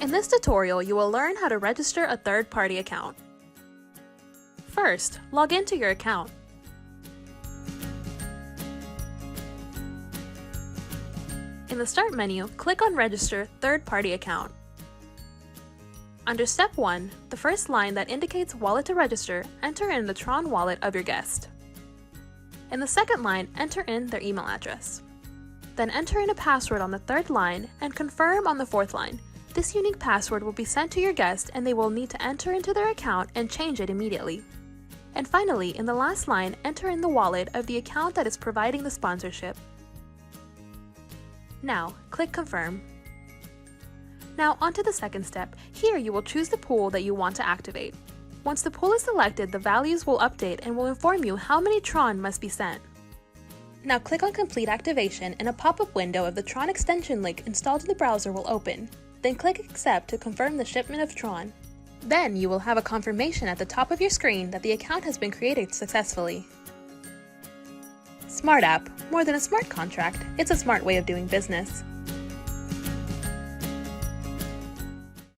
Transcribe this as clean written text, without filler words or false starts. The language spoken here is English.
In this tutorial, you will learn how to register a third-party account. First, log into your account. In the Start menu, click on Register Third-Party Account. Under Step 1, the first line that indicates wallet to register, enter in the Tron wallet of your guest. In the second line, enter in their email address. Then enter in a password on the third line and confirm on the fourth line. This unique password will be sent to your guest and they will need to enter into their account and change it immediately. And finally, in the last line, enter in the wallet of the account that is providing the sponsorship. Now, click Confirm. Now, onto the second step. Here you will choose the pool that you want to activate. Once the pool is selected, the values will update and will inform you how many Tron must be sent. Now click on Complete Activation and a pop-up window of the Tron extension link installed in the browser will open. Then click Accept to confirm the shipment of Tron. Then you will have a confirmation at the top of your screen that the account has been created successfully. SmartApp. More than a smart contract, it's a smart way of doing business.